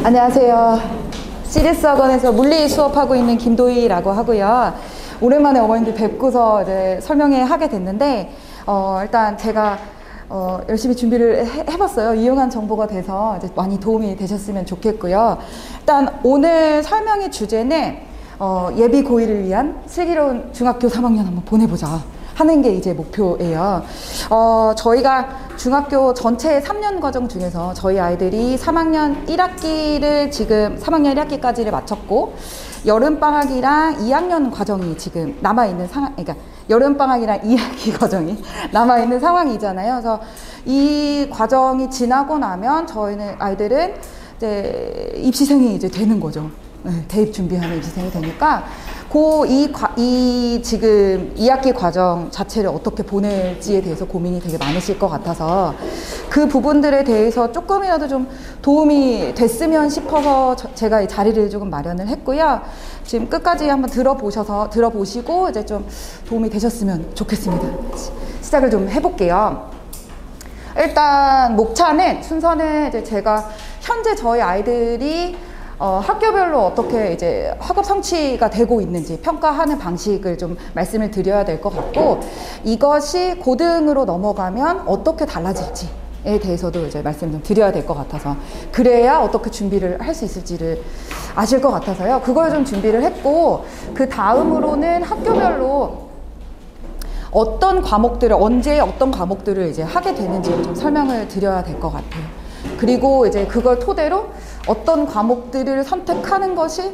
안녕하세요. 시리스학원에서 물리 수업하고 있는 김도희라고 하고요. 오랜만에 어머님들 뵙고서 이제 설명회 하게 됐는데, 일단 제가 열심히 준비를 해봤어요. 유용한 정보가 돼서 이제 많이 도움이 되셨으면 좋겠고요. 일단 오늘 설명의 주제는 예비 고1을 위한 슬기로운 중학교 3학년 한번 보내보자 하는 게 이제 목표예요. 저희가 중학교 전체 3년 과정 중에서 저희 아이들이 3학년 1학기를 지금 3학년 1학기까지를 마쳤고, 여름방학이랑 2학년 과정이 지금 남아있는 상황, 그러니까 여름방학이랑 2학기 과정이 남아있는 상황이잖아요. 그래서 이 과정이 지나고 나면 저희는 아이들은 이제 입시생이 이제 되는 거죠. 네, 대입 준비하는 입시생이 되니까 이 지금 2학기 과정 자체를 어떻게 보낼지에 대해서 고민이 되게 많으실 것 같아서 그 부분들에 대해서 조금이라도 좀 도움이 됐으면 싶어서 제가 이 자리를 조금 마련을 했고요. 지금 끝까지 한번 들어보시고 이제 좀 도움이 되셨으면 좋겠습니다. 시작을 좀 해볼게요. 일단 순서는 이제 제가 현재 저희 아이들이 학교별로 어떻게 이제 학업 성취가 되고 있는지 평가하는 방식을 좀 말씀을 드려야 될 것 같고, 이것이 고등으로 넘어가면 어떻게 달라질지에 대해서도 이제 말씀 좀 드려야 될 것 같아서, 그래야 어떻게 준비를 할 수 있을지를 아실 것 같아서요. 그걸 좀 준비를 했고, 그 다음으로는 학교별로 어떤 과목들을 언제 어떤 과목들을 이제 하게 되는지를 좀 설명을 드려야 될 것 같아요. 그리고 이제 그걸 토대로 어떤 과목들을 선택하는 것이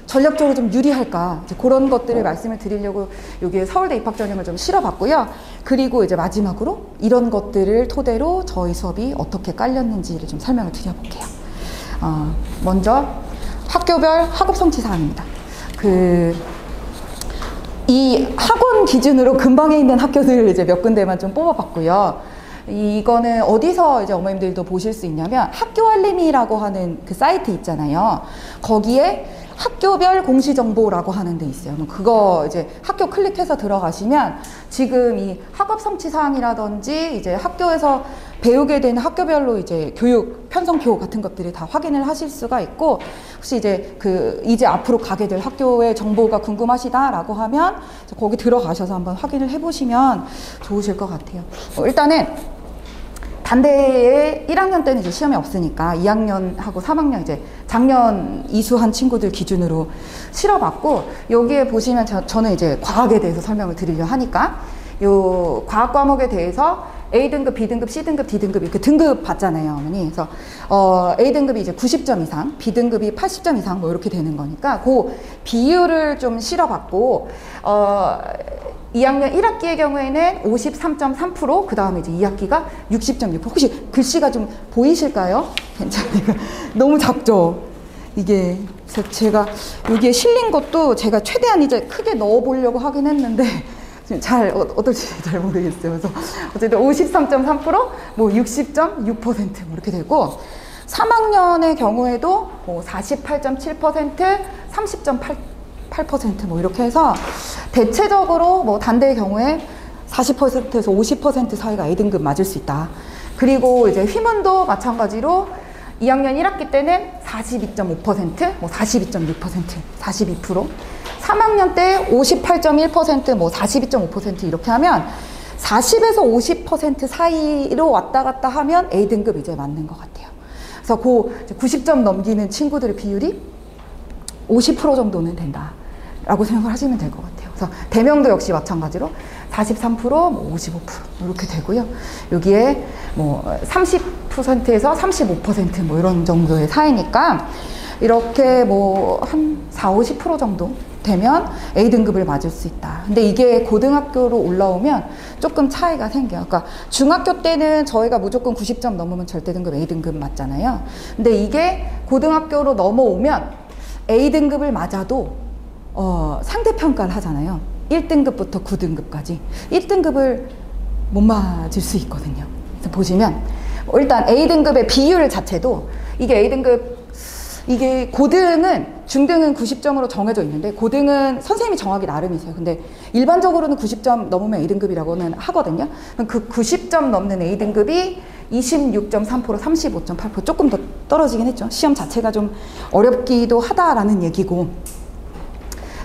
전략적으로 좀 유리할까, 이제 그런 것들을 말씀을 드리려고 여기에 서울대 입학전형을 좀 실어봤고요. 그리고 이제 마지막으로 이런 것들을 토대로 저희 수업이 어떻게 깔렸는지를 좀 설명을 드려볼게요. 먼저 학교별 학업 성취 사항입니다. 이 학원 기준으로 근방에 있는 학교들을 이제 몇 군데만 좀 뽑아봤고요. 이거는 어디서 이제 어머님들도 보실 수 있냐면, 학교알림이라고 하는 그 사이트 있잖아요. 거기에 학교별 공시정보라고 하는 데 있어요. 그거 이제 학교 클릭해서 들어가시면 지금 이 학업 성취 사항이라든지 이제 학교에서 배우게 되는 학교별로 이제 교육 편성표 같은 것들이 다 확인을 하실 수가 있고, 혹시 이제 이제 앞으로 가게 될 학교의 정보가 궁금하시다라고 하면 거기 들어가셔서 한번 확인을 해보시면 좋으실 것 같아요. 일단은 단대에 1학년 때는 이제 시험이 없으니까 2학년하고 3학년 이제 작년 이수한 친구들 기준으로 실어봤고, 여기에 보시면 저는 이제 과학에 대해서 설명을 드리려 하니까 요 과학 과목에 대해서 A등급, B등급, C등급, D등급 이렇게 등급 받잖아요, 어머니. 그래서 A등급이 이제 90점 이상, B등급이 80점 이상 뭐 이렇게 되는 거니까 그 비율을 좀 실어봤고, 2학년 1학기의 경우에는 53.3%, 그 다음에 이제 2학기가 60.6%. 혹시 글씨가 좀 보이실까요? 괜찮아요. 너무 작죠? 이게. 그래서 제가 여기에 실린 것도 제가 최대한 이제 크게 넣어보려고 하긴 했는데, 어떨지 잘 모르겠어요. 그래서 어쨌든 53.3%, 뭐 60.6% 뭐 이렇게 되고, 3학년의 경우에도 뭐 48.7%, 30.8% 뭐 이렇게 해서 대체적으로 뭐 단대의 경우에 40%에서 50% 사이가 A등급 맞을 수 있다. 그리고 이제 휘문도 마찬가지로 2학년 1학기 때는 42.5%, 뭐 42.6%, 42%, 3학년 때 58.1%, 뭐 42.5% 이렇게 하면 40에서 50% 사이로 왔다 갔다 하면 A등급 이제 맞는 것 같아요. 그래서 90점 넘기는 친구들의 비율이 50% 정도는 된다라고 생각을 하시면 될 것 같아요. 그래서 대명도 역시 마찬가지로 43%, 뭐 55% 이렇게 되고요. 여기에 뭐 30%에서 35% 뭐 이런 정도의 사이니까 이렇게 뭐 한 40~50% 정도 되면 A등급을 맞을 수 있다. 근데 이게 고등학교로 올라오면 조금 차이가 생겨요. 그러니까 중학교 때는 저희가 무조건 90점 넘으면 절대등급 A등급 맞잖아요. 근데 이게 고등학교로 넘어오면 A등급을 맞아도 상대평가를 하잖아요. 1등급부터 9등급까지 1등급을 못 맞을 수 있거든요. 그래서 보시면 일단 A등급의 비율 자체도 이게 고등은, 중등은 90점으로 정해져 있는데 고등은 선생님이 정하기 나름이세요. 근데 일반적으로는 90점 넘으면 A등급이라고는 하거든요. 그 90점 넘는 A등급이 26.3%, 35.8% 조금 더 떨어지긴 했죠. 시험 자체가 좀 어렵기도 하다라는 얘기고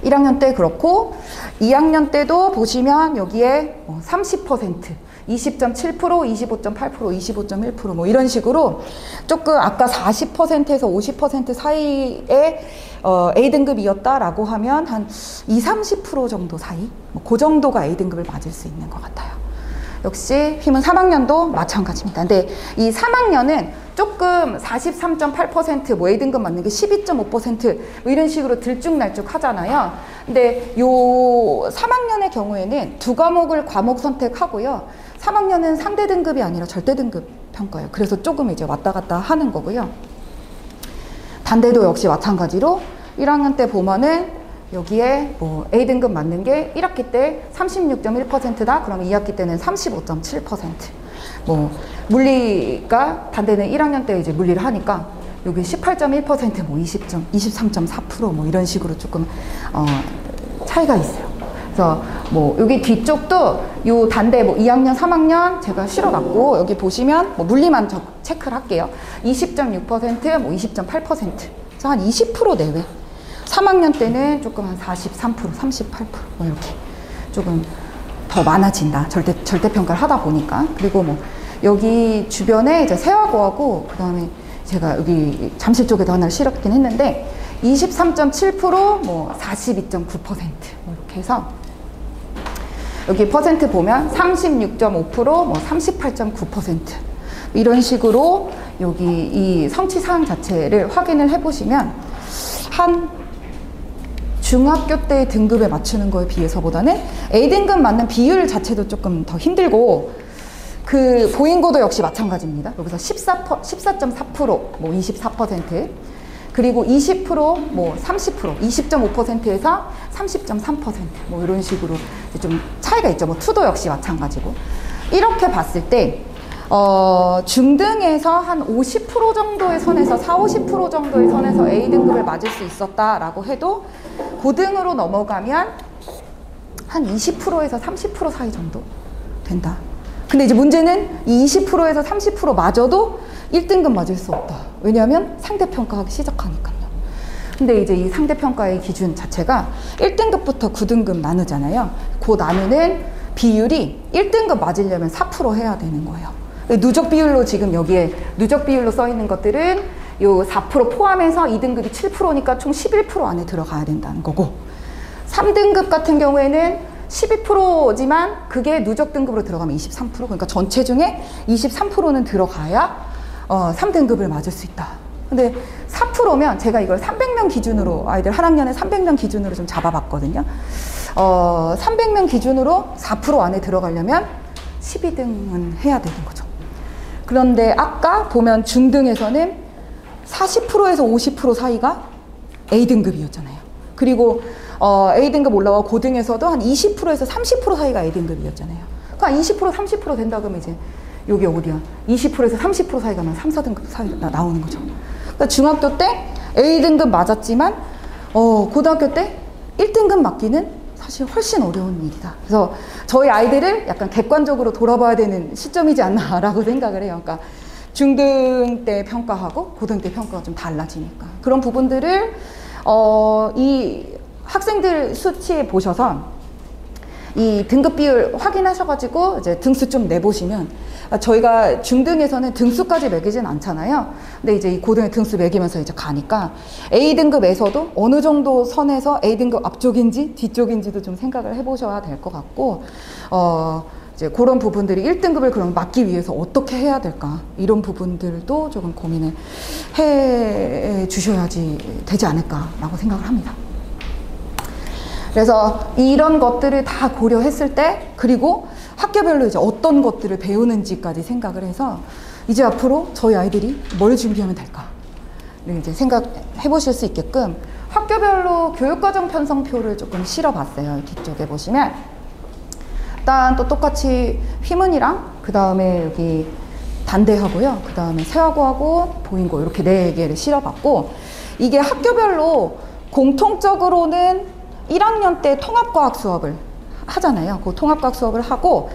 1학년 때 그렇고 2학년 때도 보시면 여기에 30%, 20.7%, 25.8%, 25.1% 뭐 이런 식으로 조금 아까 40%에서 50% 사이에 A등급이었다라고 하면 한 20-30% 정도 사이? 그 정도가 A등급을 맞을 수 있는 것 같아요. 역시 휘문 3학년도 마찬가지입니다. 근데 이 3학년은 조금 43.8% 뭐 A등급 맞는 게 12.5% 뭐 이런 식으로 들쭉날쭉 하잖아요. 근데 요 3학년의 경우에는 두 과목을 과목 선택하고요. 3학년은 상대 등급이 아니라 절대 등급 평가예요. 그래서 조금 이제 왔다 갔다 하는 거고요. 단대도 역시 마찬가지로 1학년 때 보면은 여기에 뭐 A등급 맞는 게 1학기 때 36.1%다. 그러면 2학기 때는 35.7%. 뭐 물리가 단대는 1학년 때 이제 물리를 하니까 여기 18.1% 뭐 23.4% 뭐 이런 식으로 조금 차이가 있어요. 그래서 뭐 여기 뒤쪽도 요 단대 뭐 2학년, 3학년 제가 실어놨고 여기 보시면 뭐 물리만 체크를 할게요. 20.6%, 뭐 20.8%. 그래서 한 20% 내외. 3학년 때는 조금 한 43%, 38%뭐 이렇게 조금 더 많아진다. 절대평가를 하다 보니까. 그리고 뭐 여기 주변에 이제 세화고하고 그 다음에 제가 여기 잠실 쪽에도 하나를 실었긴 했는데 23.7%, 뭐 42.9% 뭐 이렇게 해서 여기 퍼센트 보면 36.5%, 뭐 38.9% 이런 식으로 여기 이 성취 사항 자체를 확인을 해보시면 한 중학교 때 등급에 맞추는 거에 비해서보다는 A등급 맞는 비율 자체도 조금 더 힘들고 그 보인고도 역시 마찬가지입니다. 여기서 14.4%, 뭐 24%, 그리고 20%, 뭐 30%, 20.5%에서 30.3%뭐 이런 식으로 좀 차이가 있죠. 뭐 투도 역시 마찬가지고. 이렇게 봤을 때 중등에서 한 50% 정도의 선에서 40-50% 정도의 선에서 A등급을 맞을 수 있었다라고 해도 고등으로 넘어가면 한 20%에서 30% 사이 정도 된다. 근데 이제 문제는 이 20%에서 30% 맞아도 1등급 맞을 수 없다. 왜냐하면 상대평가하기 시작하니까요. 근데 이제 이 상대평가의 기준 자체가 1등급부터 9등급 나누잖아요. 그 나누는 비율이 1등급 맞으려면 4% 해야 되는 거예요. 누적 비율로 지금 여기에 누적 비율로 써 있는 것들은 요 4% 포함해서 2등급이 7%니까 총 11% 안에 들어가야 된다는 거고 3등급 같은 경우에는 12%지만 그게 누적 등급으로 들어가면 23%, 그러니까 전체 중에 23%는 들어가야 3등급을 맞을 수 있다. 근데 4%면 제가 이걸 300명 기준으로 아이들 한 학년에 300명 기준으로 좀 잡아봤거든요. 300명 기준으로 4% 안에 들어가려면 12등은 해야 되는 거죠. 그런데 아까 보면 중등에서는 40%에서 50% 사이가 A등급이었잖아요. 그리고 A등급 올라와 고등에서도 한 20%에서 30% 사이가 A등급이었잖아요. 그러니까 20%, 30% 된다 그러면 이제 여기 어디야? 20%에서 30% 사이가 면 3, 4등급 사이가 나오는 거죠. 그러니까 중학교 때 A등급 맞았지만 고등학교 때 1등급 맞기는 사실 훨씬 어려운 일이다. 그래서 저희 아이들을 약간 객관적으로 돌아봐야 되는 시점이지 않나라고 생각을 해요. 그러니까 중등 때 평가하고 고등 때 평가가 좀 달라지니까 그런 부분들을 이 학생들 수치에 보셔서 이 등급 비율 확인하셔가지고 이제 등수 좀 내보시면 저희가 중등에서는 등수까지 매기진 않잖아요. 근데 이제 이 고등에 등수 매기면서 이제 가니까 A등급에서도 어느 정도 선에서 A등급 앞쪽인지 뒤쪽인지도 좀 생각을 해보셔야 될 것 같고 이제 그런 부분들이 1등급을 그럼 맞기 위해서 어떻게 해야 될까 이런 부분들도 조금 고민을 해 주셔야지 되지 않을까라고 생각을 합니다. 그래서 이런 것들을 다 고려했을 때 그리고 학교별로 이제 어떤 것들을 배우는지까지 생각을 해서 이제 앞으로 저희 아이들이 뭘 준비하면 될까를 이제 생각해 보실 수 있게끔 학교별로 교육과정 편성표를 조금 실어봤어요. 뒤쪽에 보시면 일단 또 똑같이 휘문이랑 그 다음에 여기 단대하고요. 그 다음에 세화고하고 보인고 이렇게 4개를 실어봤고 이게 학교별로 공통적으로는 1학년 때 통합과학 수업을 하잖아요. 그 통합과학 수업을 하고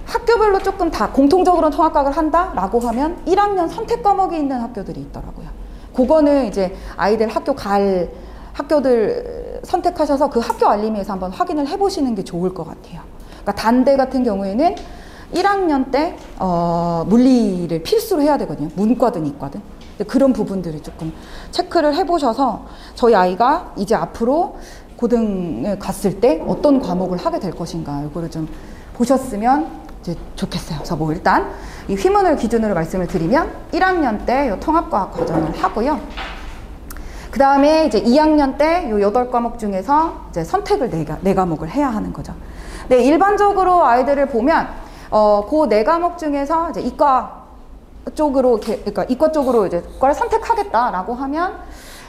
학교별로 조금 다 공통적으로 통합과학을 한다라고 하면 1학년 선택 과목이 있는 학교들이 있더라고요. 그거는 이제 아이들 학교들 선택하셔서 그 학교 알림에서 한번 확인을 해보시는 게 좋을 것 같아요. 그러니까 단대 같은 경우에는 1학년 때 물리를 필수로 해야 되거든요. 문과든 이과든. 그런 부분들을 조금 체크를 해보셔서 저희 아이가 이제 앞으로 고등에 갔을 때 어떤 과목을 하게 될 것인가 이거를 좀 보셨으면 이제 좋겠어요. 그래서 뭐 일단 이 휘문을 기준으로 말씀을 드리면 1학년 때 요 통합과학 과정을 하고요. 그 다음에 이제 2학년 때 요 8과목 중에서 이제 선택을 4과목을 해야 하는 거죠. 네, 일반적으로 아이들을 보면 그 4과목 중에서 이제 이과 쪽으로 그러니까 이과 쪽으로 이제 과를 선택하겠다라고 하면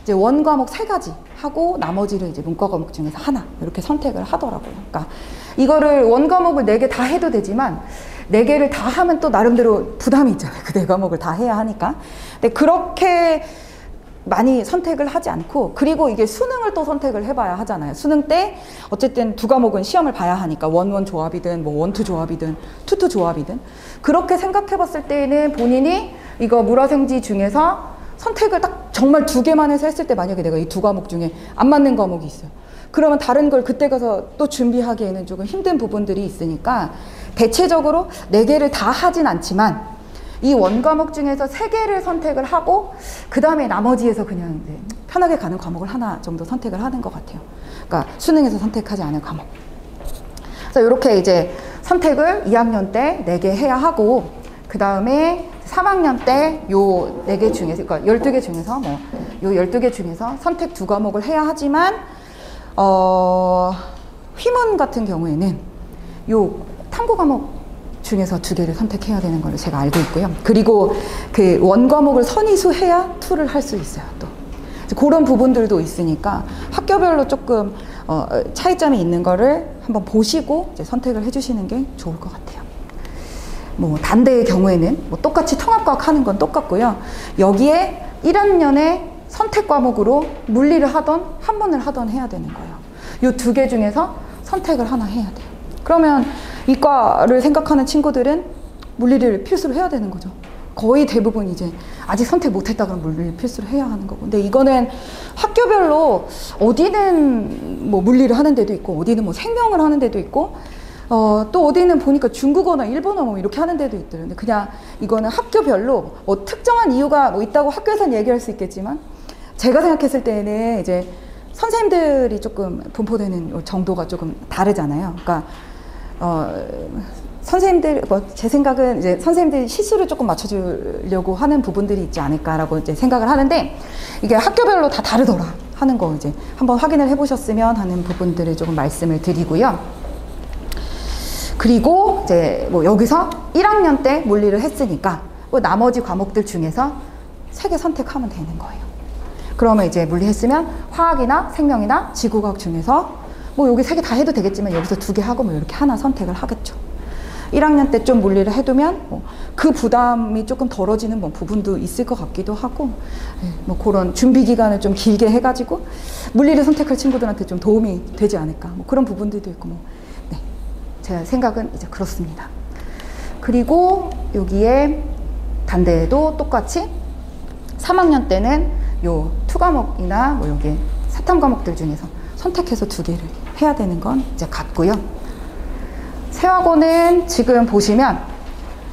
이제 원과목 3가지 하고 나머지를 이제 문과 과목 중에서 하나 이렇게 선택을 하더라고요. 그러니까 이거를 원과목을 4개 다 해도 되지만 4개를 다 하면 또 나름대로 부담이 있잖아요. 그 4과목을 다 해야 하니까. 근데 그렇게 많이 선택을 하지 않고, 그리고 이게 수능을 또 선택을 해봐야 하잖아요. 수능 때 어쨌든 2과목은 시험을 봐야 하니까 원원 조합이든 뭐 원투 조합이든 투투 조합이든 그렇게 생각해 봤을 때에는 본인이 이거 물화생지 중에서 선택을 딱 정말 2개만 해서 했을 때 만약에 내가 이 2과목 중에 안 맞는 과목이 있어요. 그러면 다른 걸 그때 가서 또 준비하기에는 조금 힘든 부분들이 있으니까 대체적으로 4개를 다 하진 않지만 이 원과목 중에서 3개를 선택을 하고 그 다음에 나머지에서 그냥 이제 편하게 가는 과목을 하나 정도 선택을 하는 것 같아요. 그러니까 수능에서 선택하지 않을 과목. 그래서 이렇게 이제 선택을 2학년 때 4개 해야 하고, 그 다음에 3학년 때 요 4개 중에서, 그러니까 12개 중에서 요 12개 중에서 선택 2과목을 해야 하지만 휘문 같은 경우에는 요 탐구 과목 중에서 2개를 선택해야 되는 걸 제가 알고 있고요. 그리고 그 원과목을 선의수해야 투를 할 수 있어요. 또 그런 부분들도 있으니까 학교별로 조금 차이점이 있는 거를 한번 보시고 이제 선택을 해주시는 게 좋을 것 같아요. 뭐 단대의 경우에는 뭐 똑같이 통합과학 하는 건 똑같고요. 여기에 1학년에 선택 과목으로 물리를 하던 한문을 하던 해야 되는 거예요. 이 2개 중에서 선택을 하나 해야 돼요. 그러면 이과를 생각하는 친구들은 물리를 필수로 해야 되는 거죠. 거의 대부분 이제 아직 선택 못했다 그러면 물리를 필수로 해야 하는 거고. 근데 이거는 학교별로 어디는 뭐 물리를 하는 데도 있고, 어디는 뭐 생명을 하는 데도 있고, 또 어디는 보니까 중국어나 일본어 뭐 이렇게 하는 데도 있더라고요. 근데 그냥 이거는 학교별로 뭐 특정한 이유가 뭐 있다고 학교에서는 얘기할 수 있겠지만, 제가 생각했을 때는 이제 선생님들이 조금 분포되는 정도가 조금 다르잖아요. 그러니까 선생님들, 제 생각은 이제 선생님들이 시수를 조금 맞춰주려고 하는 부분들이 있지 않을까라고 이제 생각을 하는데, 이게 학교별로 다 다르더라 하는 거 이제 한번 확인을 해보셨으면 하는 부분들을 조금 말씀을 드리고요. 그리고 이제 뭐 여기서 1학년 때 물리를 했으니까 뭐 나머지 과목들 중에서 3개 선택하면 되는 거예요. 그러면 이제 물리했으면 화학이나 생명이나 지구과학 중에서 뭐 여기 3개 다 해도 되겠지만 여기서 2개 하고 뭐 이렇게 하나 선택을 하겠죠. 1학년 때 좀 물리를 해두면 그 부담이 조금 덜어지는 뭐 부분도 있을 것 같기도 하고, 뭐 그런 준비 기간을 좀 길게 해가지고 물리를 선택할 친구들한테 좀 도움이 되지 않을까, 뭐 그런 부분들도 있고, 뭐 네, 제 생각은 이제 그렇습니다. 그리고 여기에 단대에도 똑같이 3학년 때는 요 2과목이나 뭐 여기 사탐 과목들 중에서 선택해서 2개를 해야 되는 건 이제 같고요. 세화고는 지금 보시면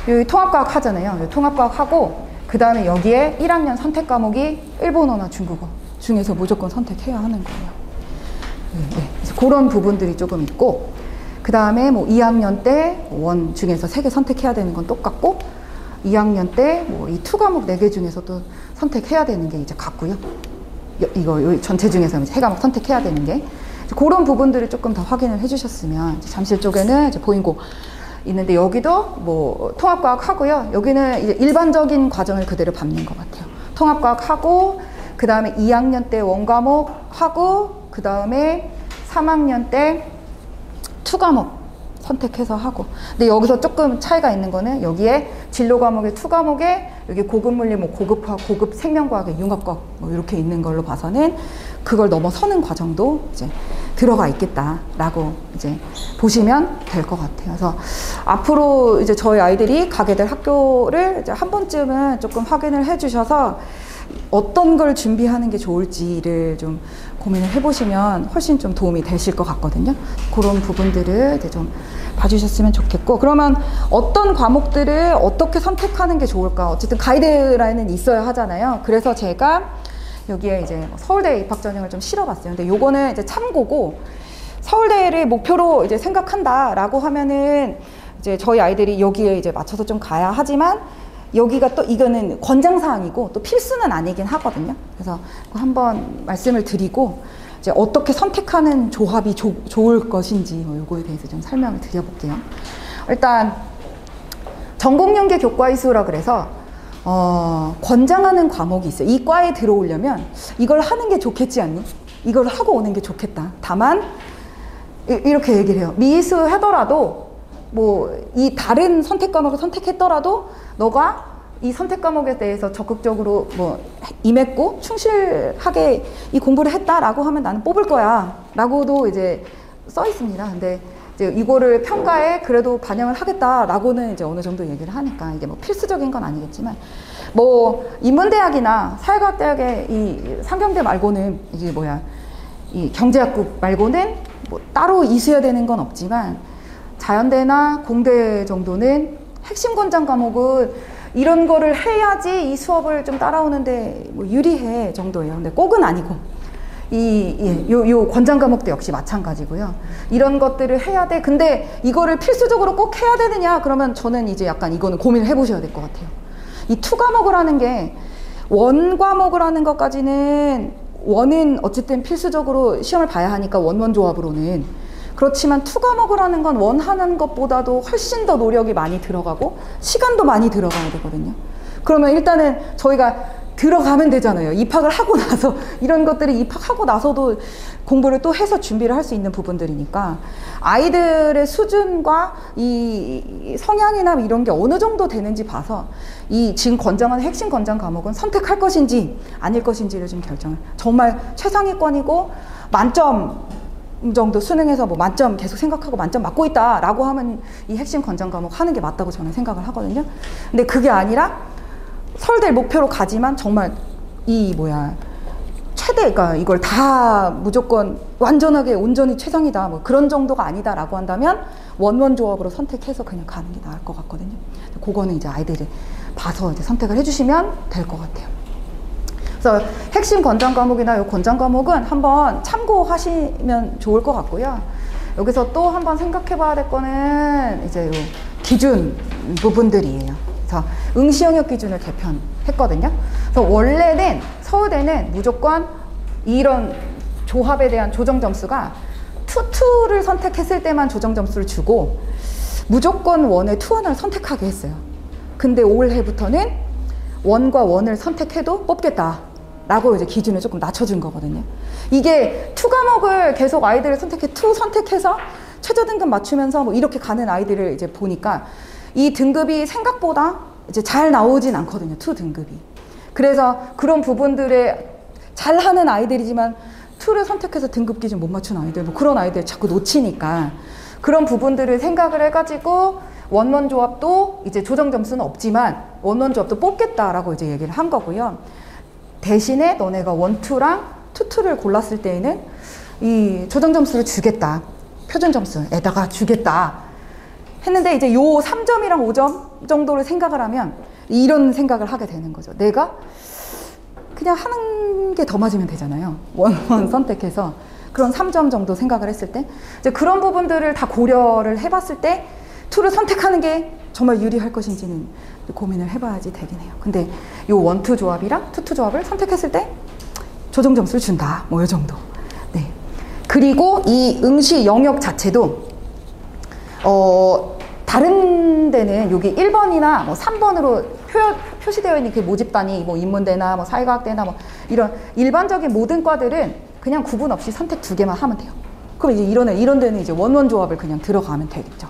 여기 통합과학 하잖아요. 통합과학 하고 그 다음에 여기에 1학년 선택 과목이 일본어나 중국어 중에서 무조건 선택해야 하는 거예요. 네, 그런 부분들이 조금 있고, 그 다음에 뭐 2학년 때 원 중에서 3개 선택해야 되는 건 똑같고, 2학년 때 뭐 이 2과목 4개 중에서도 선택해야 되는 게 이제 같고요. 이거 전체 중에서 3과목 선택해야 되는 게, 그런 부분들을 조금 더 확인을 해주셨으면. 잠실 쪽에는 이제 보인고 있는데 여기도 뭐 통합과학 하고요. 여기는 이제 일반적인 과정을 그대로 밟는 것 같아요. 통합과학 하고 그 다음에 2학년 때 원과목 하고 그 다음에 3학년 때 2과목 선택해서 하고. 근데 여기서 조금 차이가 있는 거는 여기에 진로 과목의 2과목에 여기 고급 물리, 뭐 고급 화학, 고급 생명과학의 융합과학 뭐 이렇게 있는 걸로 봐서는 그걸 넘어서는 과정도 이제 들어가 있겠다라고 이제 보시면 될 것 같아요. 그래서 앞으로 이제 저희 아이들이 가게 될 학교를 이제 한 번쯤은 조금 확인을 해주셔서 어떤 걸 준비하는 게 좋을지를 좀 고민을 해보시면 훨씬 좀 도움이 되실 것 같거든요. 그런 부분들을 이제 좀 봐주셨으면 좋겠고, 그러면 어떤 과목들을 어떻게 선택하는 게 좋을까? 어쨌든 가이드라인은 있어야 하잖아요. 그래서 제가 여기에 이제 서울대 입학 전형을 좀 실어봤어요. 근데 요거는 이제 참고고, 서울대를 목표로 이제 생각한다라고 하면은 이제 저희 아이들이 여기에 이제 맞춰서 좀 가야 하지만, 여기가 또 이거는 권장사항이고 또 필수는 아니긴 하거든요. 그래서 한번 말씀을 드리고 이제 어떻게 선택하는 조합이 좋을 것인지 뭐 요거에 대해서 좀 설명을 드려볼게요. 일단 전공연계 교과이수라 그래서 권장하는 과목이 있어요. 이 과에 들어오려면 이걸 하는 게 좋겠지 않니? 이걸 하고 오는 게 좋겠다. 다만 이렇게 얘기를 해요. 미이수 하더라도 뭐 이 다른 선택 과목을 선택했더라도 너가 이 선택 과목에 대해서 적극적으로 뭐 임했고 충실하게 이 공부를 했다라고 하면 나는 뽑을 거야 라고도 이제 써 있습니다. 근데 이제 이거를 평가에 그래도 반영을 하겠다라고는 이제 어느 정도 얘기를 하니까 이게 뭐 필수적인 건 아니겠지만, 뭐 인문대학이나 사회과학대학의 이 상경대 말고는 이게 뭐야 이 경제학부 말고는 뭐 따로 이수해야 되는 건 없지만, 자연대나 공대 정도는 핵심 권장 과목은 이런 거를 해야지 이 수업을 좀 따라오는데 뭐 유리해 정도예요. 근데 꼭은 아니고, 요 권장 과목도 역시 마찬가지고요. 이런 것들을 해야 돼. 근데 이거를 필수적으로 꼭 해야 되느냐? 그러면 저는 이제 약간 이거는 고민을 해보셔야 될 것 같아요. 이 투 과목을 하는 게, 원 과목을 하는 것까지는 원은 어쨌든 필수적으로 시험을 봐야 하니까 원원 조합으로는. 그렇지만 투 과목을 하는 건 원 하는 것보다도 훨씬 더 노력이 많이 들어가고 시간도 많이 들어가야 되거든요. 그러면 일단은 저희가 들어가면 되잖아요. 입학을 하고 나서, 이런 것들이 입학하고 나서도 공부를 또 해서 준비를 할 수 있는 부분들이니까 아이들의 수준과 이 성향이나 이런 게 어느 정도 되는지 봐서 이 지금 권장하는 핵심 권장 과목은 선택할 것인지 아닐 것인지를 좀 결정을, 정말 최상위권이고 만점 정도 수능에서 뭐 만점 계속 생각하고 만점 맞고 있다라고 하면 이 핵심 권장 과목 하는 게 맞다고 저는 생각을 하거든요. 근데 그게 아니라 서울대 목표로 가지만 정말 이 뭐야 최대가 이걸 다 무조건 완전하게 온전히 최상이다 뭐 그런 정도가 아니다라고 한다면 원원 조합으로 선택해서 그냥 가는 게 나을 것 같거든요. 그거는 이제 아이들이 봐서 이제 선택을 해주시면 될 것 같아요. 그래서 핵심 권장 과목이나 요 권장 과목은 한번 참고하시면 좋을 것 같고요. 여기서 또 한번 생각해 봐야 될 거는 이제 요 기준 부분들이에요. 그래서 응시 영역 기준을 개편했거든요. 그래서 원래는 서울대는 무조건 이런 조합에 대한 조정 점수가 투를 선택했을 때만 조정 점수를 주고 무조건 원의 투 하나를 선택하게 했어요. 근데 올해부터는 원과 원을 선택해도 뽑겠다 라고 이제 기준을 조금 낮춰준 거거든요. 이게 투 과목을 계속 아이들을 투 선택해서 최저 등급 맞추면서 뭐 이렇게 가는 아이들을 이제 보니까 이 등급이 생각보다 이제 잘 나오진 않거든요. 투 등급이. 그래서 그런 부분들에 잘하는 아이들이지만 투를 선택해서 등급 기준 못 맞춘 아이들, 뭐 그런 아이들 자꾸 놓치니까 그런 부분들을 생각을 해가지고 원원 조합도 이제 조정 점수는 없지만 원원 조합도 뽑겠다라고 이제 얘기를 한 거고요. 대신에 너네가 원투랑 투투를 골랐을 때에는 이 조정 점수를 주겠다. 표준 점수에다가 주겠다. 했는데 이제 요 3점이랑 5점 정도를 생각을 하면 이런 생각을 하게 되는 거죠. 내가 그냥 하는 게 더 맞으면 되잖아요. 원 선택해서 그런 3점 정도 생각을 했을 때 이제 그런 부분들을 다 고려를 해봤을 때 투를 선택하는 게 정말 유리할 것인지는 고민을 해봐야지 되긴 해요. 근데 요 원투 조합이랑 투투 조합을 선택했을 때 조정 점수를 준다. 뭐 요 정도. 네. 그리고 이 응시 영역 자체도 다른 데는 여기 1번이나 뭐 3번으로 표시되어 있는 그 모집단이 뭐 인문대나 뭐 사회과학대나 뭐 이런 일반적인 모든 과들은 그냥 구분 없이 선택 2개만 하면 돼요. 그럼 이제 이런 데는 이제 원원 조합을 그냥 들어가면 되겠죠.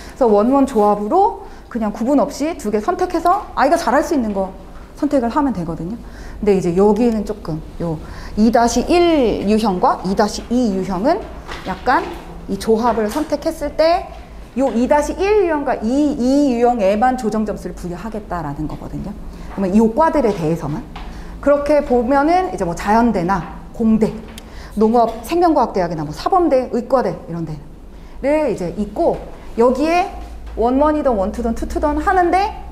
그래서 원원 조합으로 그냥 구분 없이 2개 선택해서 아이가 잘할 수 있는 거 선택을 하면 되거든요. 근데 이제 여기는 조금 요 2-1 유형과 2-2 유형은 약간 이 조합을 선택했을 때 요 2-1 유형과 이 유형에만 조정 점수를 부여하겠다라는 거거든요. 그러면 이 과들에 대해서만. 그렇게 보면은 이제 뭐 자연대나 공대, 농업, 생명과학대학이나 뭐 사범대, 의과대 이런 데를 이제 있고, 여기에 원원이든 원투든 투투든 하는데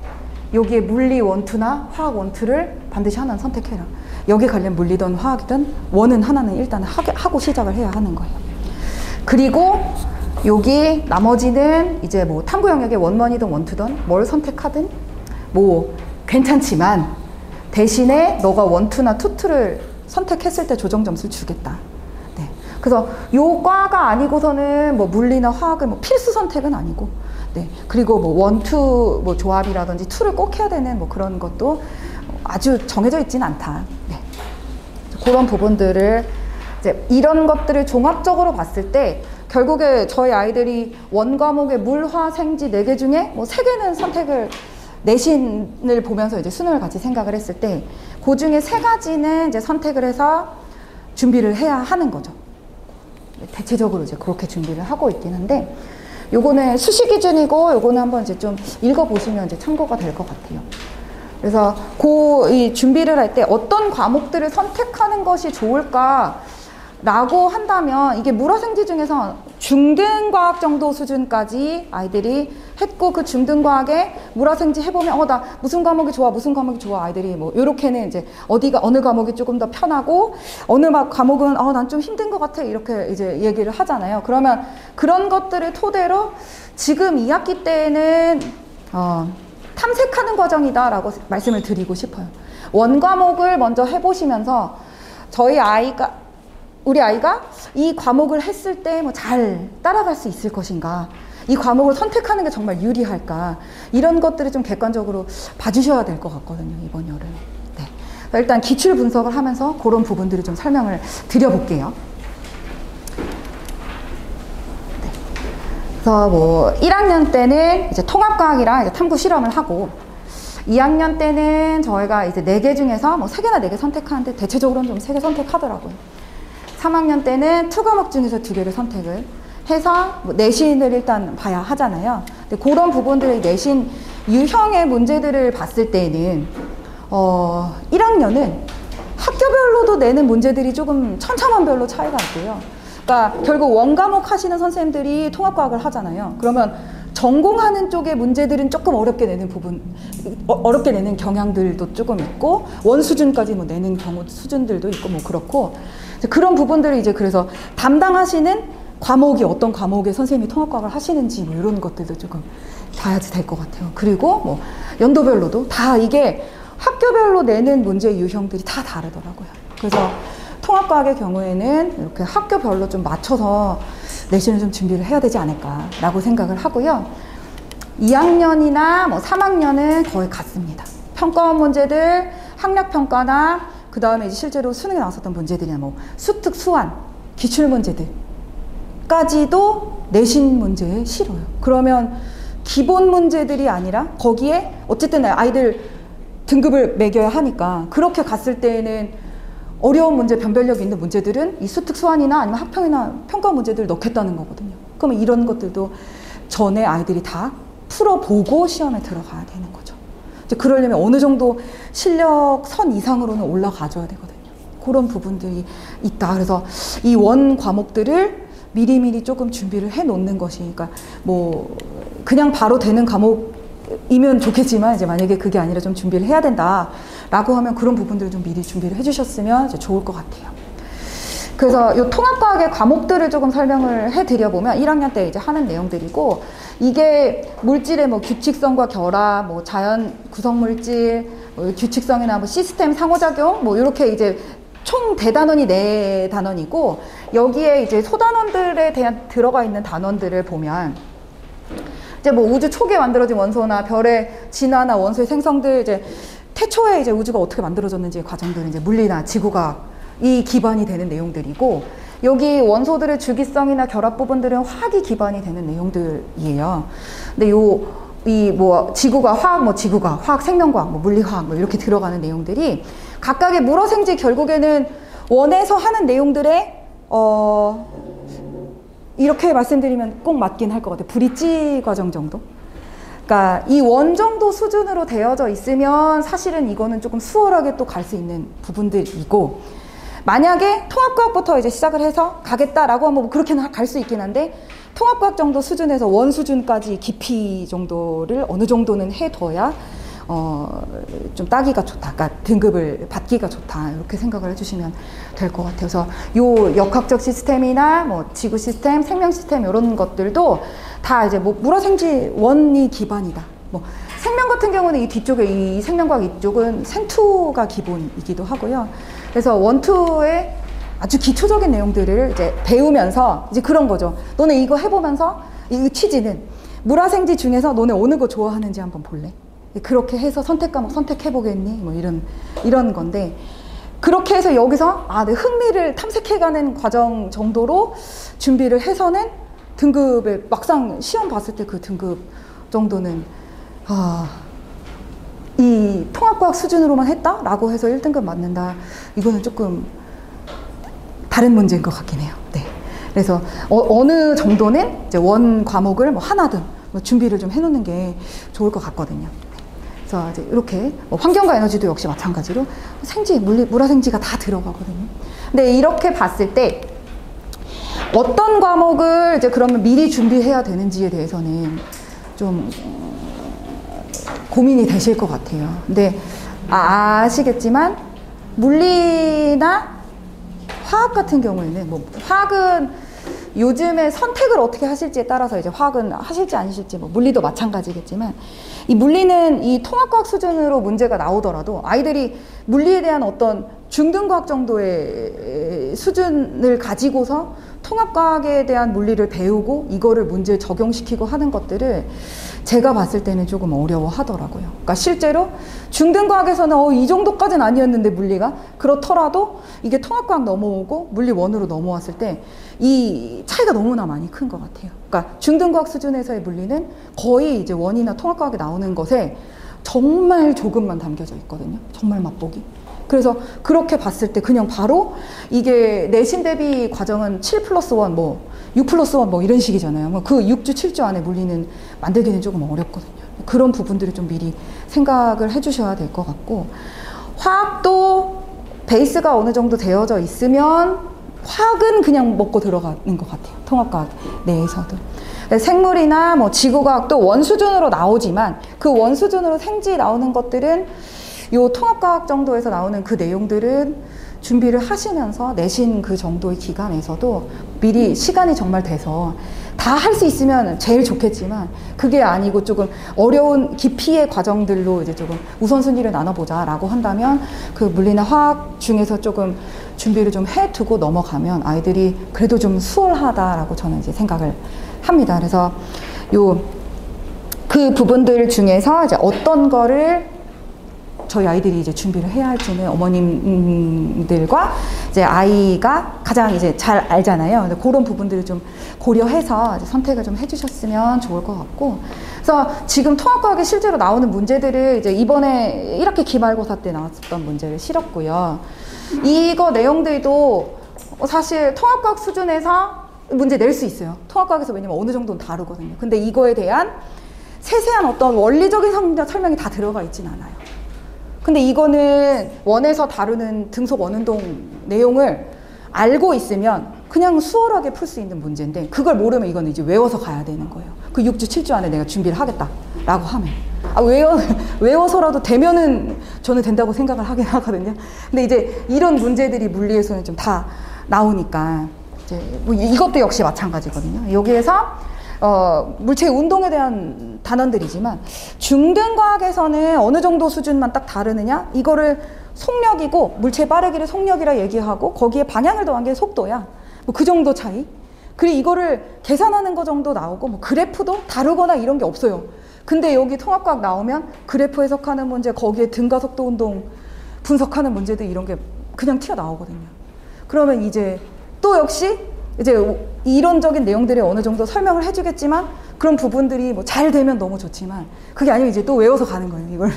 여기에 물리 원투나 화학 원투를 반드시 하나는 선택해라. 여기 관련 물리든 화학이든 원은 하나는 일단 하고 시작을 해야 하는 거예요. 그리고 여기 나머지는 이제 뭐 탐구 영역에 원원이든 원투든 뭘 선택하든 뭐 괜찮지만 대신에 너가 원투나 투투를 선택했을 때 조정 점수를 주겠다. 네. 그래서 요 과가 아니고서는 뭐 물리나 화학을 뭐 필수 선택은 아니고, 네. 그리고 뭐 원투 뭐 조합이라든지 투를 꼭 해야 되는 뭐 그런 것도 아주 정해져 있지는 않다. 네. 그런 부분들을 이제 이런 것들을 종합적으로 봤을 때 결국에 저희 아이들이 원 과목의 물, 화, 생지 4개 중에 뭐 3개는 선택을 내신을 보면서 이제 수능을 같이 생각을 했을 때 그 중에 3가지는 이제 선택을 해서 준비를 해야 하는 거죠. 대체적으로 이제 그렇게 준비를 하고 있긴 한데, 요거는 수시 기준이고 요거는 한번 이제 좀 읽어보시면 이제 참고가 될 것 같아요. 그래서 이 준비를 할 때 어떤 과목들을 선택하는 것이 좋을까 라고 한다면, 이게 물화생지 중에서 중등과학 정도 수준까지 아이들이 했고, 그 중등과학에 물화생지 해보면 나 무슨 과목이 좋아 무슨 과목이 좋아, 아이들이 뭐 요렇게는 이제 어느 과목이 조금 더 편하고 어느 과목은 난 좀 힘든 것 같아 이렇게 이제 얘기를 하잖아요. 그러면 그런 것들을 토대로 지금 2학기 때에는 탐색하는 과정이다 라고 말씀을 드리고 싶어요. 원 과목을 먼저 해보시면서 우리 아이가 이 과목을 했을 때 뭐 잘 따라갈 수 있을 것인가, 이 과목을 선택하는 게 정말 유리할까, 이런 것들을 좀 객관적으로 봐주셔야 될 것 같거든요, 이번 여름. 네. 일단 기출 분석을 하면서 그런 부분들을 좀 설명을 드려볼게요. 네. 그래서 뭐 1학년 때는 이제 통합과학이랑 이제 탐구 실험을 하고, 2학년 때는 저희가 이제 4개 중에서 뭐 3개나 4개 선택하는데 대체적으로는 좀 3개 선택하더라고요. 3학년 때는 2과목 중에서 2개를 선택을 해서 뭐 내신을 일단 봐야 하잖아요. 근데 그런 부분들의 내신 유형의 문제들을 봤을 때는 1학년은 학교별로도 내는 문제들이 조금 천차만별로 차이가 있고요. 그러니까 결국 원과목 하시는 선생님들이 통합과학을 하잖아요. 그러면 전공하는 쪽의 문제들은 조금 어렵게 내는 어렵게 내는 경향들도 조금 있고, 원 수준까지 뭐 내는 경우 수준들도 있고 뭐 그렇고, 그런 부분들을 이제 그래서 담당하시는 과목이 어떤 과목에 선생님이 통합과학을 하시는지 뭐 이런 것들도 조금 봐야지 될 것 같아요. 그리고 뭐 연도별로도 다 이게 학교별로 내는 문제 유형들이 다 다르더라고요. 그래서 통합과학의 경우에는 이렇게 학교별로 좀 맞춰서 내신을 좀 준비를 해야 되지 않을까라고 생각을 하고요. 2학년이나 뭐 3학년은 거의 같습니다. 평가원 문제들, 학력평가나 그 다음에 이제 실제로 수능에 나왔었던 문제들이나 뭐 수특, 수완, 기출 문제들까지도 내신 문제에 실어요. 그러면 기본 문제들이 아니라 거기에 어쨌든 아이들 등급을 매겨야 하니까, 그렇게 갔을 때에는 어려운 문제, 변별력 있는 문제들은 이 수특, 수완이나 아니면 학평이나 평가 문제들을 넣겠다는 거거든요. 그러면 이런 것들도 전에 아이들이 다 풀어보고 시험에 들어가야 되는 거죠. 이제 그러려면 어느 정도 실력 선 이상으로는 올라가줘야 되거든요. 그런 부분들이 있다. 그래서 이 원 과목들을 미리미리 조금 준비를 해 놓는 것이, 그러니까 뭐 그냥 바로 되는 과목이면 좋겠지만 이제 만약에 그게 아니라 좀 준비를 해야 된다라고 하면 그런 부분들을 좀 미리 준비를 해주셨으면 이제 좋을 것 같아요. 그래서 이 통합과학의 과목들을 조금 설명을 해드려보면 1학년 때 이제 하는 내용들이고, 이게 물질의 뭐 규칙성과 결합, 뭐 자연 구성물질, 뭐 규칙성이나 뭐 시스템 상호작용, 뭐 이렇게 이제 총 대단원이 4단원이고, 여기에 이제 소단원들에 대한 들어가 있는 단원들을 보면 이제 뭐 우주 초기에 만들어진 원소나 별의 진화나 원소의 생성들, 이제 태초에 이제 우주가 어떻게 만들어졌는지의 과정들은 이제 물리나 지구과학이 기반이 되는 내용들이고, 여기 원소들의 주기성이나 결합 부분들은 화학이 기반이 되는 내용들이에요. 근데 이 뭐 지구가 화학, 뭐 지구가 화학, 생명과학, 뭐 물리화학 뭐 이렇게 들어가는 내용들이 각각의 물어생지 결국에는 원에서 하는 내용들의 이렇게 말씀드리면 꼭 맞긴 할 것 같아요. 브릿지 과정 정도. 그러니까 이 원 정도 수준으로 되어져 있으면 사실은 이거는 조금 수월하게 또 갈 수 있는 부분들이고, 만약에 통합과학부터 이제 시작을 해서 가겠다라고 하면 뭐 그렇게는 갈 수 있긴 한데, 통합과학 정도 수준에서 원 수준까지 깊이 정도를 어느 정도는 해둬야 좀 따기가 좋다, 그러니까 등급을 받기가 좋다, 이렇게 생각을 해주시면 될 것 같아요. 그래서 요 역학적 시스템이나 뭐 지구 시스템, 생명 시스템 이런 것들도 다 이제 뭐 물화생지 원이 기반이다. 뭐 생명 같은 경우는 이 뒤쪽에 이 생명과학 이쪽은 생투가 기본이기도 하고요. 그래서 원투의 아주 기초적인 내용들을 이제 배우면서 이제 그런 거죠. 너네 이거 해보면서 이 취지는 물화생지 중에서 너네 어느 거 좋아하는지 한번 볼래? 그렇게 해서 선택 과목 선택해보겠니? 뭐 이런 건데, 그렇게 해서 여기서 내 흥미를 탐색해가는 과정 정도로 준비를 해서는 등급을 막상 시험 봤을 때 그 등급 정도는 이 통합과학 수준으로만 했다라고 해서 1등급 맞는다, 이거는 조금 다른 문제인 것 같긴 해요. 네. 그래서 어느 정도는 이제 원 과목을 뭐 하나든 뭐 준비를 좀 해놓는 게 좋을 것 같거든요. 그래서 이제 이렇게 뭐 환경과 에너지도 역시 마찬가지로 생지, 물화생지가 다 들어가거든요. 근데 이렇게 봤을 때 어떤 과목을 이제 그러면 미리 준비해야 되는지에 대해서는 좀 고민이 되실 것 같아요. 근데 아시겠지만 물리나 화학 같은 경우에는 뭐 화학은 요즘에 선택을 어떻게 하실지에 따라서 이제 화학은 하실지 안 하실지, 뭐 물리도 마찬가지겠지만, 이 물리는 이 통합과학 수준으로 문제가 나오더라도 아이들이 물리에 대한 어떤 중등과학 정도의 수준을 가지고서 통합과학에 대한 물리를 배우고 이거를 문제에 적용시키고 하는 것들을 제가 봤을 때는 조금 어려워 하더라고요. 그러니까 실제로 중등과학에서는 이 정도까지는 아니었는데 물리가, 그렇더라도 이게 통합과학 넘어오고 물리 원으로 넘어왔을 때 이 차이가 너무나 많이 큰 것 같아요. 그러니까 중등과학 수준에서의 물리는 거의 이제 원이나 통합과학에 나오는 것에 정말 조금만 담겨져 있거든요. 정말 맛보기. 그래서 그렇게 봤을 때 그냥 바로 이게 내신 대비 과정은 7+1, 뭐 6+1 뭐 이런 식이잖아요. 뭐 그 6주, 7주 안에 물리는 만들기는 조금 어렵거든요. 그런 부분들을 좀 미리 생각을 해주셔야 될 것 같고, 화학도 베이스가 어느 정도 되어져 있으면 화학은 그냥 먹고 들어가는 것 같아요. 통합과학 내에서도. 생물이나 뭐 지구과학도 원 수준으로 나오지만 그 원 수준으로 생지 나오는 것들은 요 통합과학 정도에서 나오는 그 내용들은 준비를 하시면서 내신 그 정도의 기간에서도 미리 시간이 정말 돼서 다 할 수 있으면 제일 좋겠지만, 그게 아니고 조금 어려운 깊이의 과정들로 이제 조금 우선순위를 나눠보자라고 한다면 그 물리나 화학 중에서 조금 준비를 좀 해두고 넘어가면 아이들이 그래도 좀 수월하다라고 저는 이제 생각을 합니다. 그래서 그 부분들 중에서 이제 어떤 거를 저희 아이들이 이제 준비를 해야 할지는 어머님들과 이제 아이가 가장 이제 잘 알잖아요. 그런 부분들을 좀 고려해서 이제 선택을 좀 해주셨으면 좋을 것 같고, 그래서 지금 통합과학에 실제로 나오는 문제들을 이제 이번에 1학기 기말고사 때 나왔었던 문제를 실었고요. 이거 내용들도 사실 통합과학 수준에서 문제 낼 수 있어요. 통합과학에서, 왜냐면 어느 정도는 다르거든요. 근데 이거에 대한 세세한 어떤 원리적인 설명이 다 들어가 있진 않아요. 근데 이거는 원에서 다루는 등속 원운동 내용을 알고 있으면 그냥 수월하게 풀 수 있는 문제인데, 그걸 모르면 이거는 이제 외워서 가야 되는 거예요. 그 6주, 7주 안에 내가 준비를 하겠다라고 하면. 외워서라도 되면은 저는 된다고 생각을 하긴 하거든요. 근데 이제 이런 문제들이 물리에서는 좀 다 나오니까, 이제 뭐 이것도 역시 마찬가지거든요. 여기에서 물체 운동에 대한 단원들이지만 중등과학에서는 어느 정도 수준만 딱 다르느냐, 이거를 속력이고 물체 빠르기를 속력이라 얘기하고 거기에 방향을 더한 게 속도야. 뭐 그 정도 차이. 그리고 이거를 계산하는 거 정도 나오고 뭐 그래프도 다르거나 이런 게 없어요. 근데 여기 통합과학 나오면 그래프 해석하는 문제, 거기에 등가속도 운동 분석하는 문제들, 이런 게 그냥 튀어나오거든요. 그러면 이제 또 역시 이제 이론적인 내용들이 어느 정도 설명을 해주겠지만, 그런 부분들이 뭐 잘 되면 너무 좋지만 그게 아니면 이제 또 외워서 가는 거예요. 이걸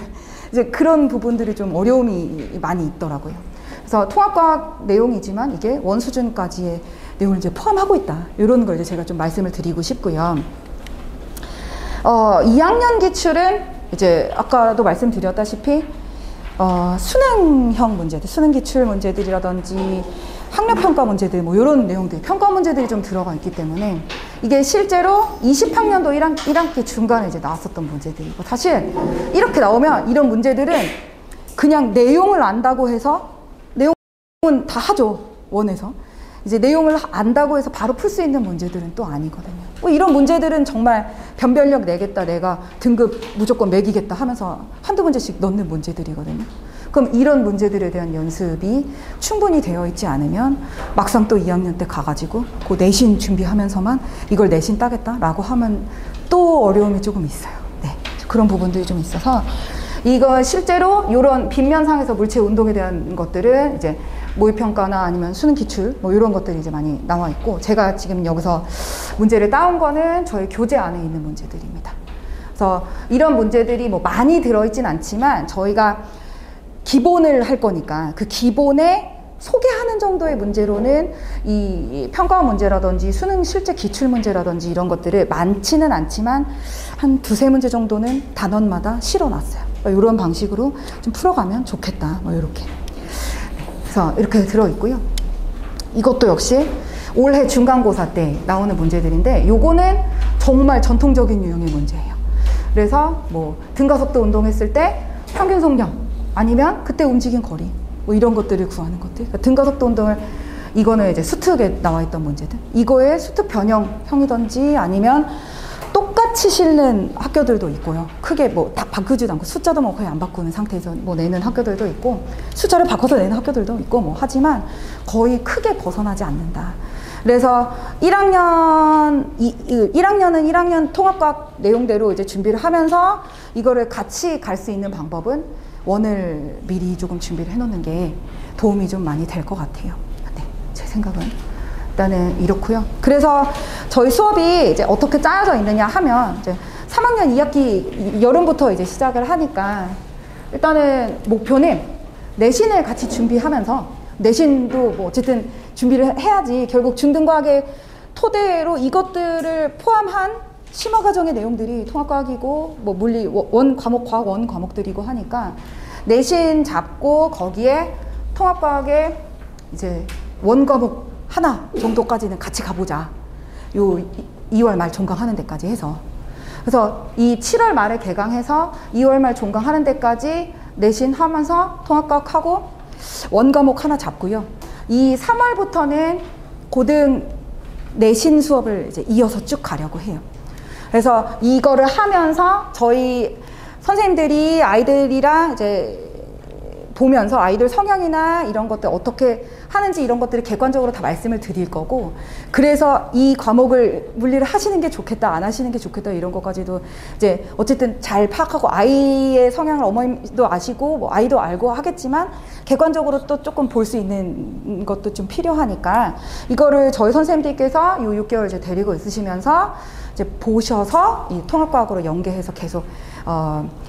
이제 그런 부분들이 좀 어려움이 많이 있더라고요. 그래서 통합과학 내용이지만 이게 원 수준까지의 내용을 이제 포함하고 있다. 이런 걸 이제 제가 좀 말씀을 드리고 싶고요. 2학년 기출은 이제 아까도 말씀드렸다시피 수능형 문제들, 수능 기출 문제들이라든지 학력평가 문제들 뭐 이런 내용들, 평가 문제들이 좀 들어가 있기 때문에 이게 실제로 20학년도 1학기 중간에 이제 나왔었던 문제들이고, 사실 이렇게 나오면 이런 문제들은 그냥 내용을 안다고 해서, 내용은 다 하죠, 원에서. 이제 내용을 안다고 해서 바로 풀 수 있는 문제들은 또 아니거든요. 뭐 이런 문제들은 정말 변별력 내겠다, 내가 등급 무조건 매기겠다 하면서 한두 문제씩 넣는 문제들이거든요. 그럼 이런 문제들에 대한 연습이 충분히 되어 있지 않으면 막상 또 2학년 때 가가지고 그 내신 준비하면서만 이걸 내신 따겠다라고 하면 또 어려움이 조금 있어요. 네, 그런 부분들이 좀 있어서 이거 실제로 이런 빗면상에서 물체 운동에 대한 것들은 이제 모의평가나 아니면 수능 기출 뭐 이런 것들이 이제 많이 나와 있고, 제가 지금 여기서 문제를 따온 거는 저희 교재 안에 있는 문제들입니다. 그래서 이런 문제들이 뭐 많이 들어있진 않지만 저희가 기본을 할 거니까 그 기본에 소개하는 정도의 문제로는 이 평가 문제라든지 수능 실제 기출 문제라든지 이런 것들을 많지는 않지만 한 두세 문제 정도는 단원마다 실어놨어요. 이런 방식으로 좀 풀어가면 좋겠다. 뭐 이렇게. 그래서 이렇게 들어있고요. 이것도 역시 올해 중간고사 때 나오는 문제들인데 요거는 정말 전통적인 유형의 문제예요. 그래서 뭐 등가속도 운동했을 때 평균 속력 아니면 그때 움직인 거리 뭐 이런 것들을 구하는 것들. 그러니까 등가속도 운동을, 이거는 이제 수특에 나와 있던 문제들. 이거의 수특 변형형이든지 아니면 똑같이 실는 학교들도 있고요. 크게 뭐 다 바꾸지도 않고 숫자도 뭐 거의 안 바꾸는 상태에서 뭐 내는 학교들도 있고, 숫자를 바꿔서 내는 학교들도 있고 뭐 하지만 거의 크게 벗어나지 않는다. 그래서 1학년은 1학년 통합과학 내용대로 이제 준비를 하면서 이거를 같이 갈 수 있는 방법은 원을 미리 조금 준비를 해놓는 게 도움이 좀 많이 될 것 같아요. 네, 제 생각은 일단은 이렇고요. 그래서 저희 수업이 이제 어떻게 짜여져 있느냐 하면 이제 3학년 2학기 여름부터 이제 시작을 하니까 일단은 목표는 내신을 같이 준비하면서, 내신도 뭐 어쨌든 준비를 해야지 결국 중등과학의 토대로 이것들을 포함한 심화 과정의 내용들이 통합과학이고 뭐 물리 원 과목, 과학 원 과목들이고 하니까 내신 잡고 거기에 통합과학의 이제 원 과목 하나 정도까지는 같이 가보자. 요 2월 말 종강하는 데까지 해서. 그래서 이 7월 말에 개강해서 2월 말 종강하는 데까지 내신 하면서 통합과학하고 원 과목 하나 잡고요. 이 3월부터는 고등 내신 수업을 이제 이어서 쭉 가려고 해요. 그래서 이거를 하면서 저희 선생님들이 아이들이랑 이제 보면서 아이들 성향이나 이런 것들 어떻게 하는지 이런 것들을 객관적으로 다 말씀을 드릴 거고, 그래서 이 과목을 물리를 하시는 게 좋겠다, 안 하시는 게 좋겠다 이런 것까지도 이제 어쨌든 잘 파악하고, 아이의 성향을 어머님도 아시고 뭐 아이도 알고 하겠지만 객관적으로 또 조금 볼 수 있는 것도 좀 필요하니까 이거를 저희 선생님들께서 요 6개월 이제 데리고 있으시면서 이제 보셔서 이 통합과학으로 연계해서 계속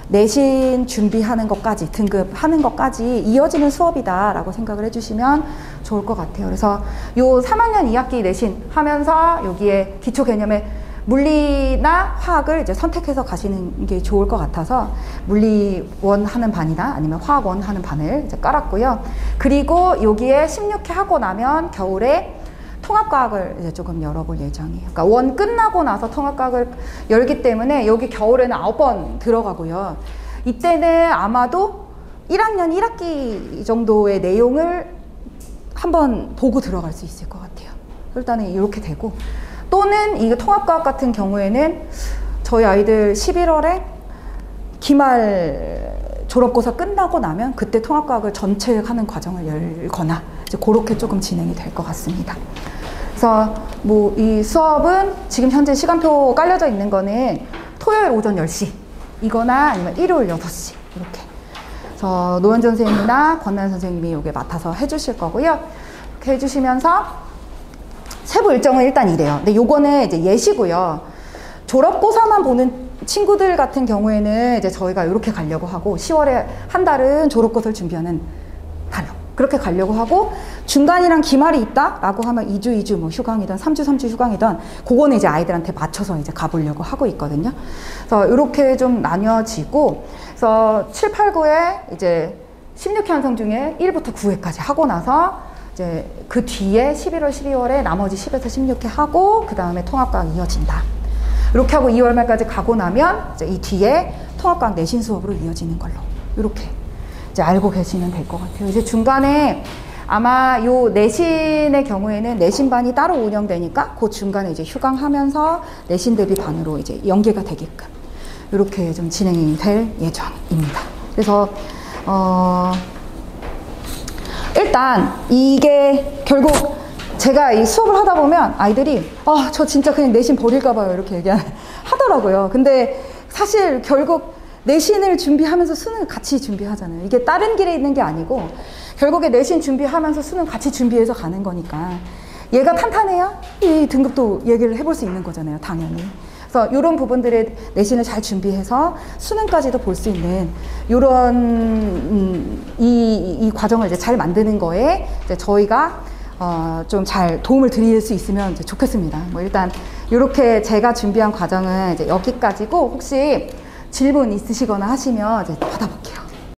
내신 준비하는 것까지, 등급하는 것까지 이어지는 수업이다라고 생각을 해주시면 좋을 것 같아요. 그래서 요 3학년 2학기 내신 하면서 여기에 기초 개념의 물리나 화학을 이제 선택해서 가시는 게 좋을 것 같아서 물리원 하는 반이나 아니면 화학원 하는 반을 이제 깔았고요. 그리고 여기에 16회 하고 나면 겨울에 통합과학을 이제 조금 열어볼 예정이에요. 그러니까 원 끝나고 나서 통합과학을 열기 때문에 여기 겨울에는 9번 들어가고요. 이때는 아마도 1학년 1학기 정도의 내용을 한번 보고 들어갈 수 있을 것 같아요. 일단은 이렇게 되고, 또는 이 통합과학 같은 경우에는 저희 아이들 11월에 기말 졸업고사 끝나고 나면 그때 통합과학을 전체 하는 과정을 열거나 이제 그렇게 조금 진행이 될 것 같습니다. 그래서 뭐 이 수업은 지금 현재 시간표 깔려져 있는 거는 토요일 오전 10시 이거나 아니면 일요일 6시 이렇게. 그래서 노현정 선생님이나 권난 선생님이 요게 맡아서 해주실 거고요. 이렇게 해주시면서 세부 일정은 일단 이래요. 근데 요거는 이제 예시고요. 졸업고사만 보는 친구들 같은 경우에는 이제 저희가 이렇게 가려고 하고, 10월에 한 달은 졸업고사를 준비하는 단원, 그렇게 가려고 하고, 중간이랑 기말이 있다라고 하면 2주 뭐 휴강이든 3주 휴강이든 그거는 이제 아이들한테 맞춰서 이제 가보려고 하고 있거든요. 그래서 이렇게 좀 나뉘어지고, 그래서 7, 8, 9에 이제 16회 환송 중에 1부터 9회까지 하고 나서 이제 그 뒤에 11월, 12월에 나머지 10에서 16회 하고 그 다음에 통합과학 이어진다. 이렇게 하고 2월 말까지 가고 나면 이제 이 뒤에 통합과학 내신 수업으로 이어지는 걸로 이렇게 이제 알고 계시면 될 것 같아요. 이제 중간에 아마 요 내신의 경우에는 내신반이 따로 운영되니까 그 중간에 이제 휴강하면서 내신 대비 반으로 이제 연계가 되게끔 이렇게 좀 진행이 될 예정입니다. 그래서 일단 이게 결국 제가 이 수업을 하다 보면 아이들이 저 진짜 그냥 내신 버릴까 봐요 이렇게 얘기하더라고요. 근데 사실 결국 내신을 준비하면서 수능 같이 준비하잖아요. 이게 다른 길에 있는 게 아니고 결국에 내신 준비하면서 수능 같이 준비해서 가는 거니까 얘가 탄탄해야 이 등급도 얘기를 해볼 수 있는 거잖아요. 당연히. 그래서 이런 부분들의 내신을 잘 준비해서 수능까지도 볼 수 있는 이런 이 과정을 이제 잘 만드는 거에 이제 저희가 좀 잘 도움을 드릴 수 있으면 이제 좋겠습니다. 뭐 일단 이렇게 제가 준비한 과정은 이제 여기까지고 혹시 질문 있으시거나 하시면 이제 받아볼게요.